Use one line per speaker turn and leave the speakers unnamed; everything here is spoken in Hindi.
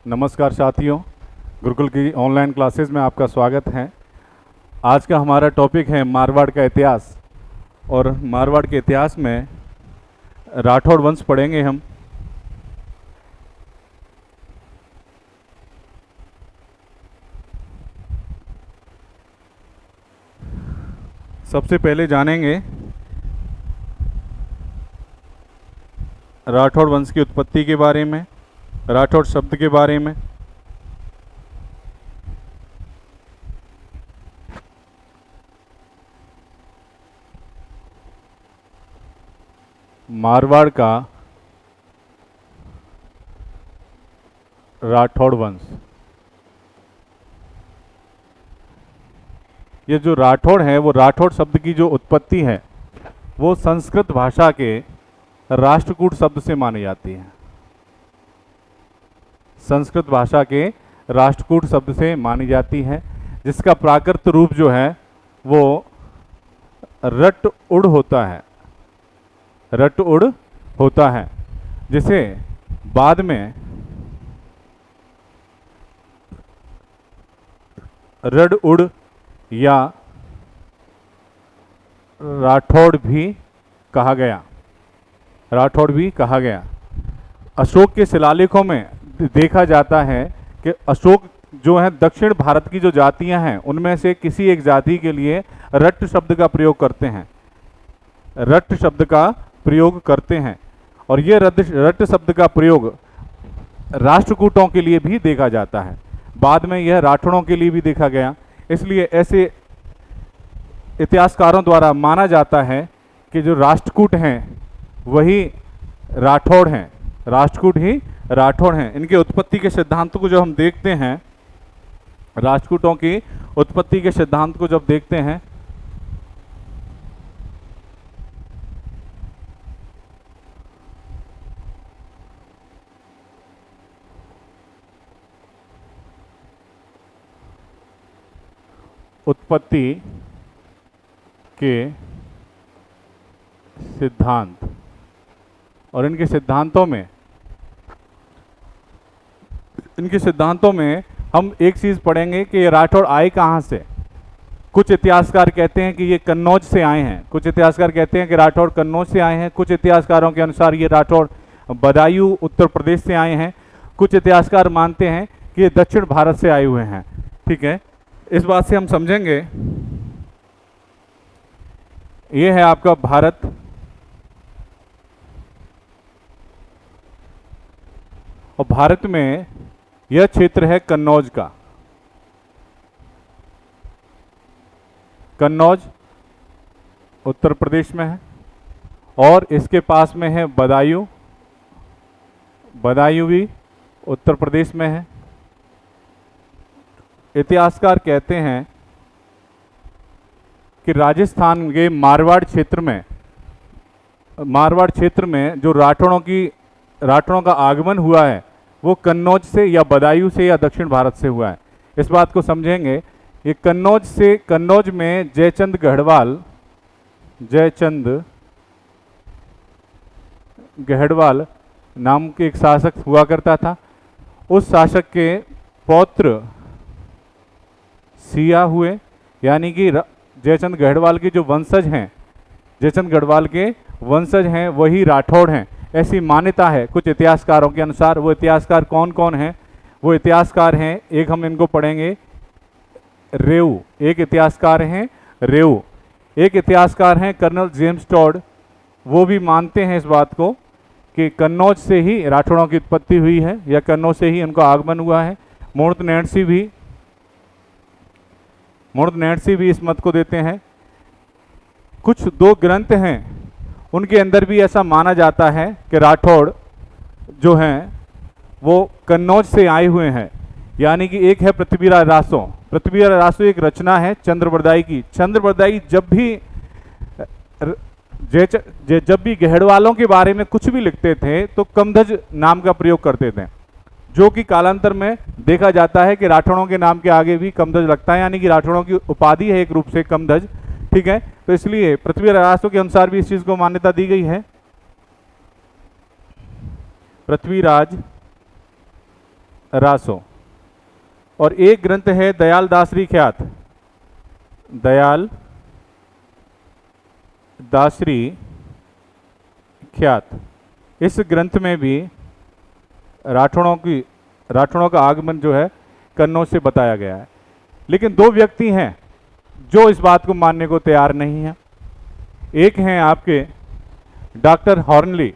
नमस्कार साथियों, गुरुकुल की ऑनलाइन क्लासेस में आपका स्वागत है। आज का हमारा टॉपिक है मारवाड़ का इतिहास। और मारवाड़ के इतिहास में राठौड़ वंश पढ़ेंगे हम। सबसे पहले जानेंगे राठौड़ वंश की उत्पत्ति के बारे में, राठौड़ शब्द के बारे में। मारवाड़ का राठौड़ वंश, ये जो राठौड़ है वो राठौड़ शब्द की जो उत्पत्ति है वो संस्कृत भाषा के राष्ट्रकूट शब्द से मानी जाती है। संस्कृत भाषा के राष्ट्रकूट शब्द से मानी जाती है, जिसका प्राकृत रूप जो है वो रट उड़ होता है। रट उड़ होता है, जिसे बाद में रड उड़ या राठौड़ भी कहा गया। राठौड़ भी कहा गया। अशोक के शिलालेखों में देखा जाता है कि अशोक जो है दक्षिण भारत की जो जातियां हैं उनमें से किसी एक जाति के लिए रट शब्द का प्रयोग करते हैं। रट शब्द का प्रयोग करते हैं और ये रट शब्द का प्रयोग राष्ट्रकूटों के लिए भी देखा जाता है। बाद में यह राठौड़ों के लिए भी देखा गया। इसलिए ऐसे इतिहासकारों द्वारा माना जाता है कि जो राष्ट्रकूट हैं वही राठौड़ हैं, राष्ट्रकूट ही राठौड़ हैं। इनके उत्पत्ति के सिद्धांत को जो हम देखते हैं, राष्ट्रकूटों की उत्पत्ति के सिद्धांत को जब देखते हैं, उत्पत्ति के सिद्धांत और इनके सिद्धांतों में हम एक चीज़ पढ़ेंगे कि ये राठौड़ आए कहाँ से। कुछ इतिहासकार कहते हैं कि ये कन्नौज से आए हैं। कुछ इतिहासकार कहते हैं कि राठौड़ कन्नौज से आए हैं। कुछ इतिहासकारों के अनुसार ये राठौड़ बदायूं उत्तर प्रदेश से आए हैं। कुछ इतिहासकार मानते हैं कि ये दक्षिण भारत से आए हुए हैं। ठीक है, इस बात से हम समझेंगे। ये है आपका भारत, और भारत में यह क्षेत्र है कन्नौज का। कन्नौज उत्तर प्रदेश में है और इसके पास में है बदायूं। बदायूं भी उत्तर प्रदेश में है। इतिहासकार कहते हैं कि राजस्थान के मारवाड़ क्षेत्र में जो राठौड़ों का आगमन हुआ है वो कन्नौज से या बदायूं से या दक्षिण भारत से हुआ है। इस बात को समझेंगे। ये कन्नौज में जयचंद गढ़वाल नाम के एक शासक हुआ करता था। उस शासक के पौत्र सिया हुए, यानी कि जयचंद गढ़वाल के जो वंशज हैं, जयचंद गढ़वाल के वंशज हैं वही राठौड़ हैं, ऐसी मान्यता है कुछ इतिहासकारों के अनुसार। वो इतिहासकार कौन कौन हैं? वो इतिहासकार हैं, एक हम इनको पढ़ेंगे, रेऊ। एक इतिहासकार हैं रेऊ। एक इतिहासकार हैं कर्नल जेम्स टॉड। वो भी मानते हैं इस बात को कि कन्नौज से ही राठौड़ों की उत्पत्ति हुई है या कन्नौज से ही उनका आगमन हुआ है। मूर्त नैणसी भी इस मत को देते हैं। कुछ दो ग्रंथ हैं उनके अंदर भी ऐसा माना जाता है कि राठौड़ जो हैं वो कन्नौज से आए हुए हैं। यानी कि एक है पृथ्वीराज रासो। पृथ्वीराज रासो एक रचना है चंद्रबरदाई की। चंद्रबरदाई जब भी गढ़वालों के बारे में कुछ भी लिखते थे तो कमधज नाम का प्रयोग करते थे, जो कि कालांतर में देखा जाता है कि राठौड़ों के नाम के आगे भी कमधज लगता है, यानी कि राठौड़ों की उपाधि है एक रूप से कमधज। ठीक है, तो इसलिए पृथ्वीराज रासो के अनुसार भी इस चीज को मान्यता दी गई है। पृथ्वीराज रासो। और एक ग्रंथ है दयाल दासरी ख्यात, दयाल दासरी ख्यात। इस ग्रंथ में भी राठौड़ों का आगमन जो है कन्नौज से बताया गया है। लेकिन दो व्यक्ति हैं जो इस बात को मानने को तैयार नहीं हैं। एक हैं आपके डॉक्टर हॉर्नली,